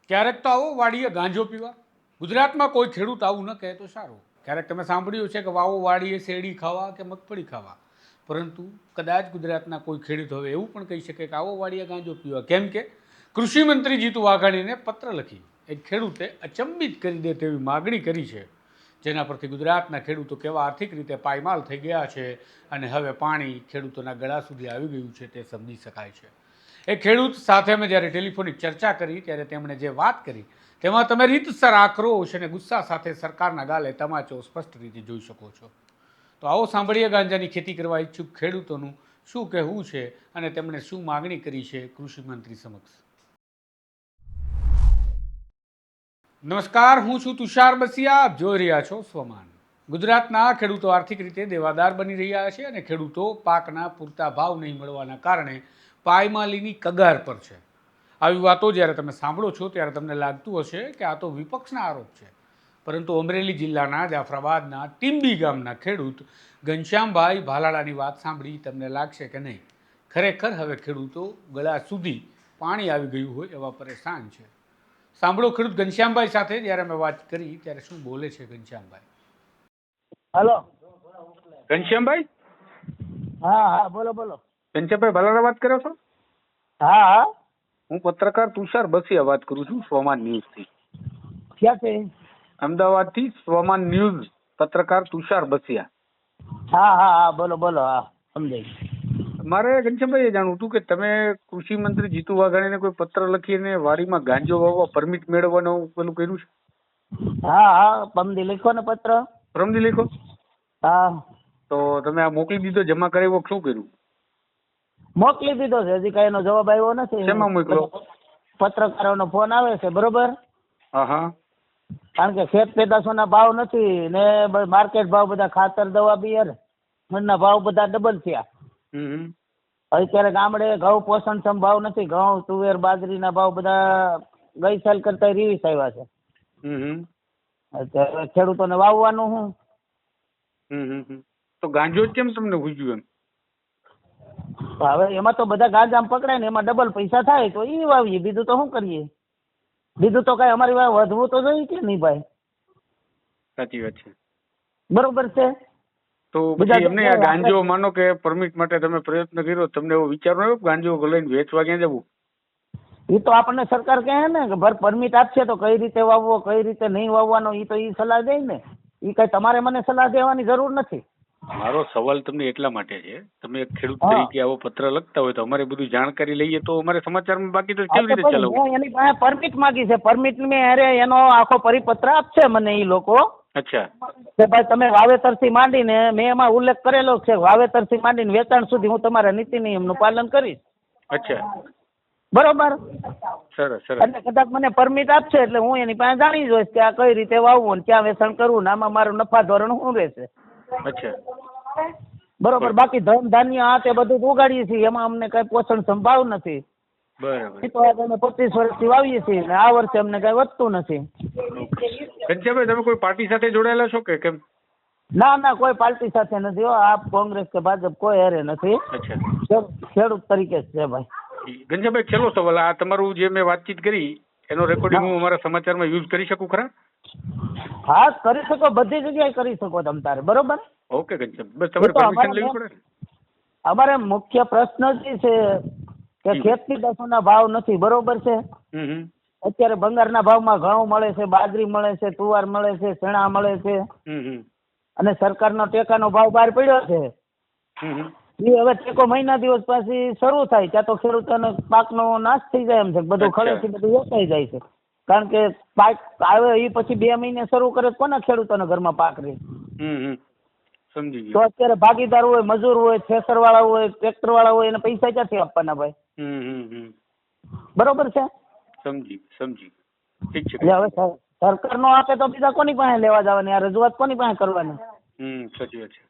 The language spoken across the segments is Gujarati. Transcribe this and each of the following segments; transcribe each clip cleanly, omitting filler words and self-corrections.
ક્યારેક તો આવો વાડીએ ગાંજો પીવા. ગુજરાતમાં કોઈ ખેડૂત આવું ન કહે તો સારું. ક્યારેક તમે સાંભળ્યું છે કે વાવો વાડીએ શેરડી ખાવા કે મગફળી ખાવા, પરંતુ કદાચ ગુજરાતના કોઈ ખેડૂત હવે એવું પણ કહી શકે કે આવો વાડીએ ગાંજો પીવા. કેમ કે કૃષિ મંત્રી જીતુ વાઘાણીને પત્ર લખી એક ખેડૂતે અચંબિત કરી દે તેવી માગણી કરી છે, જેના પરથી ગુજરાતના ખેડૂતો કેવા આર્થિક રીતે પાયમાલ થઈ ગયા છે અને હવે પાણી ખેડૂતોના ગળા સુધી આવી ગયું છે તે સમજી શકાય છે. એ ખેડૂત સાથે મેં જ્યારે ટેલિફોનિક ચર્ચા કરી ત્યારે તેમણે જે વાત કરી તેમાં તમે રીતસર આક્રોશ અને ગુસ્સા સાથે સરકારના ગાલે તમાચો સ્પષ્ટ રીતે જોઈ શકો છો. તો આવો સાંભળીએ ગાંજાની ખેતી કરવા ઈચ્છુક ખેડૂતોનું શું કહેવું છે અને તેમણે શું માગણી કરી છે કૃષિ મંત્રી સમક્ષ. નમસ્કાર, હું છું તુષાર બસિયા. આપ જોઈ રહ્યા છો સ્વમાન. ગુજરાતના ખેડૂતો આર્થિક રીતે દેવાદાર બની રહ્યા છે અને ખેડૂતો પાકના પૂરતા ભાવ નહીં મળવાના કારણે પાયમાલીની કગાર પર છે. આવી વાતો જ્યારે તમે સાંભળો છો ત્યારે તમને લાગતું હશે કે આ તો વિપક્ષના આરોપ છે, પરંતુ અમરેલી જિલ્લાના જાફરાબાદના ટીંબી ગામના ખેડૂત ઘનશ્યામભાઈ ભાલાળાની વાત સાંભળી તમને લાગશે કે નહીં, ખરેખર હવે ખેડૂતો ગળા સુધી પાણી આવી ગયું હોય એવા પરેશાન છે. સાંભળો ખેડૂત ઘનશ્યામભાઈ સાથે જ્યારે મેં વાત કરી ત્યારે શું બોલે છે ઘનશ્યામભાઈ. હલો. ઘનશ્યામભાઈ? હા હા, બોલો બોલો. ઘનશ્યામભાઈ ભાલાળા વાત કરો છો? હા હા. હું પત્રકાર તુષાર બસિયા વાત કરું છું સ્વમાન ન્યૂઝથી. ક્યાંથી? અમદાવાદથી સ્વમાન ન્યૂઝ પત્રકાર તુષાર બસિયા. હા હા હા, બોલો બોલો. હા, સમજાય. મારે ઘનશ્યામભાઈ એ જાણવું હતું કે તમે કૃષિ મંત્રી જીતુ વાઘાણીને કોઈ પત્ર લખીને વાડીમાં ગાંજો વાવવા પરમિટ મેળવવાનું પેલું કર્યું છે? હા હા, પમદી લખો ને પત્ર. પરમદી લખો? હા. તો તમે આ મોકલી દીધો, જમા કરાવ્યો, શું કર્યું? મોકલી દીધો છે, હજી કઈ નો જવાબ આવ્યો નથી. શેમાં મોકલો? પત્રકારોનો ફોન આવે છે, બરોબર. હા હા. કારણ કે ખેત પેદાશોના ભાવ નથી ને માર્કેટ ભાવ બધા ખાતર દવા બિયર ના ભાવ બધા ડબલ થયા. અત્યારે ગામડે ઘઉં પોષણક્ષમ ભાવ નથી. ઘઉં, તુવેર, બાજરીના ભાવ બધા ગઈ સાલ કરતા રીવીસ આવ્યા છે. અત્યારે ખેડૂતોને વાવવાનું શું? તો ગાંજો જ કેમ તમને પૂછ્યું એમ? હવે એમાં તો બધા ગાંજામ પકડાય ને એમાં ડબલ પૈસા થાય તો એ વાવીએ, બીજું તો શું કરીએ? બીજું તો કઈ અમારી વાત વધવું તો જોઈએ કે નહીં ભાઈ? સાચી વાત છે. બરોબર છે. તો પછી એમને આ ગાંજો માનો કે પરમિટ માટે તમે પ્રયત્ન કર્યો, તમને એવો વિચાર આવ્યો ગાંજો લઈને વેચવા ક્યાં જવું? એ તો આપણને સરકાર કહે ને કે પરમિટ આપશે તો કઈ રીતે વાવવો, કઈ રીતે નહીં વાવવાનો, એ તો એ સલાહ દે ને. એ કઈ તમારે મને સલાહ દેવાની જરૂર નથી. મારો સવાલ તમને એટલા માટે છે, તમે એક ખેડૂત તરીકે આવો પત્ર લખતા હોય તો અમારે બધું જાણકારી લઈએ તો અમારે સમાચારમાં, બાકી તો કેવી રીતે ચલાવવું? એની પાસે પરમિટ માંગી છે. પરમિટ ની અરે એનો આખો પરિપત્ર આપશે મને એ લોકો. અચ્છા. કે ભાઈ તમે વાવેતર થી માંડીને, મેં એમાં ઉલ્લેખ કરેલો છે, વાવેતર થી માંડીને વેચાણ સુધી હું તમારા નીતિ નિયમનું પાલન કરીશ. અચ્છા. બરોબર. સરસ સરસ. એટલે કદાચ મને પરમિટ આપશે એટલે હું એની પાસે જાણી જોઈશ કે આ કઈ રીતે વાવવું ને ક્યાં વેચાણ કરવું ને આમાં મારું નફા ધોરણ શું રહેશે. અચ્છા. બરોબર. બાકી ધન ધાન્ય આ તે બધું ઉગાડીએ છીએ, એમાં અમને કઈ પોષણ સંભાવ નથી. બરાબર. એ તો અમે 25 વર્ષથી વાવીએ છીએ ને આ વર્ષે અમને કઈ વધતું નથી. ઘનશ્યામભાઈ, તમે કોઈ પાર્ટી સાથે જોડાયેલા છો કે કેમ? ના ના, કોઈ પાર્ટી સાથે નથી. આપ કોંગ્રેસ કે ભાજપ કોઈ હારે નથી. અચ્છા. ખેડૂત તરીકે જ છે ભાઈ. ઘનશ્યામભાઈ, છેલ્લો સવાલ, આ તમારું જે મેં વાતચીત કરી એનો રેકોર્ડિંગ હું અમારા સમાચારમાં યુઝ કરી શકું ખરા? હા, કરી શકો, બધી જગ્યાએ કરી શકો તમ તારે. બરોબર. ઓકે ઘનશ્યામ, બસ તમારે પરમિશન લેવી પડે ને. અમારે મુખ્ય પ્રશ્ન જે છે કે ખેત પેદાશોના ભાવ નથી. બરોબર છે. અત્યારે ભંગારના ભાવમાં ઘઉં મળે છે, બાજરી મળે છે, તુવાર મળે છે, ચણા મળે છે અને સરકારનો ટેકાનો ભાવ બહાર પડ્યો છે. એ હવે ટેકો મહિના દિવસ પછી શરૂ થાય ત્યાં તો ખેડૂતોને પાકનો નાશ થઈ જાય એમ છે. બધું ખરેથી બધું વેચાઈ જાય છે. કારણ કે પાક આવે એ પછી 2 મહિને શરૂ કરે કોના ખેડૂતોને ઘરમાં પાક રહે? સમજી ગયો. તો અત્યારે ભાગીદાર હોય, મજૂર હોય, થ્રેસર વાળા હોય, ટ્રેક્ટર વાળા હોય, એને પૈસા ક્યાંથી આપવાના ભાઈ? બરોબર છે. સમજી ઠીક છે. એટલે હવે સરકાર નો આપે તો બીજા કોની પાસે લેવા જવાની? આ રજૂઆત કોની પાસે કરવાની? સાચી વાત છે.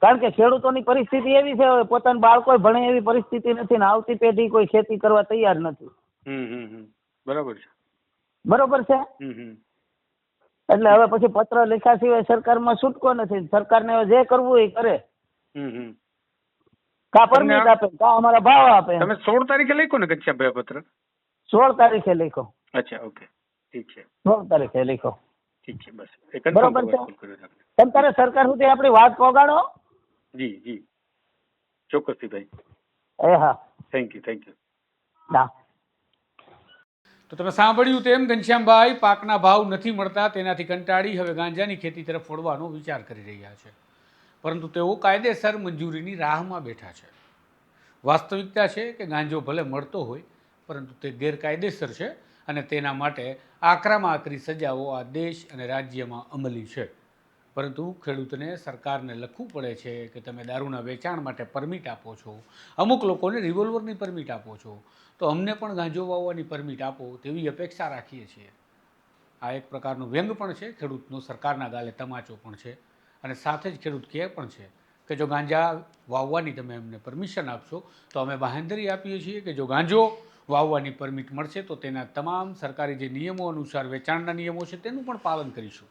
કારણ કે ખેડૂતોની પરિસ્થિતિ એવી છે, હવે પોતાના બાળકો ભણે એવી પરિસ્થિતિ નથી ને આવતી પેઢી કોઈ ખેતી કરવા તૈયાર નથી. બરાબર છે. બરોબર છે. એટલે હવે પછી પત્ર લખ્યા સિવાય સરકારમાં છૂટકો નથી. સરકારને હવે જે કરવું એ કરે. કા પરમિટ આપે, કા અમારા ભાવ આપે. તમે 16 તારીખે લખ્યો ને ઘનશ્યામભાઈ પત્ર? 16 તારીખે લખ્યો. અચ્છા, ઓકે, ઠીક છે, 16 તારીખે લખ્યો. ઠીક છે, બસ એ કન્ફર્મ બરોબર કરવા છે. કોલ કર્યો છે આપણે. તમે તારે સરકાર સુધી આપણી વાત પહોંચાડો. જી જી, ચોક્કસથી ભાઈ, એ હા. Thank you. હા. તો તમે સાંભળ્યું તેમ ઘનશ્યામભાઈ પાકના ભાવ નથી મળતા તેનાથી કંટાળી હવે ગાંજાની ખેતી તરફ વળવાનો વિચાર કરી રહ્યા છે, પરંતુ તેઓ કાયદેસર મંજૂરીની રાહમાં બેઠા છે. વાસ્તવિકતા છે કે ગાંજો ભલે મળતો હોય પરંતુ તે ગેરકાયદેસર છે અને તેના માટે આકરામાં આકરી સજાઓ આ દેશ અને રાજ્યમાં અમલી છે. પરંતુ ખેડૂતને સરકારને લખવું પડે છે કે તમે દારૂના વેચાણ માટે પરમિટ આપો છો, અમુક લોકોને રિવોલ્વરની પરમિટ આપો છો, તો અમને પણ ગાંજો વાવવાની પરમિટ આપો તેવી અપેક્ષા રાખીએ છીએ. આ એક પ્રકારનો વ્યંગ પણ છે, ખેડૂતનો સરકારના ગાલે તમાચો પણ છે, અને સાથે જ ખેડૂત કહે પણ છે કે જો ગાંજા વાવવાની તમે અમને પરમિશન આપશો તો અમે બાંહેધરી આપીએ છીએ કે જો ગાંજો વાવવાની પરમિટ મળશે તો તેના તમામ સરકારી જે નિયમો અનુસાર વેચાણના નિયમો છે તેનું પણ પાલન કરીશું.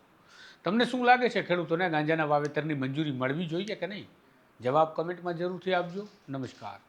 તમને શું લાગે છે, ખેડૂતોને ગાંજાના વાવેતરની મંજૂરી મળવી જોઈએ કે નહીં? જવાબ કમેન્ટમાં જરૂરથી આપજો. નમસ્કાર.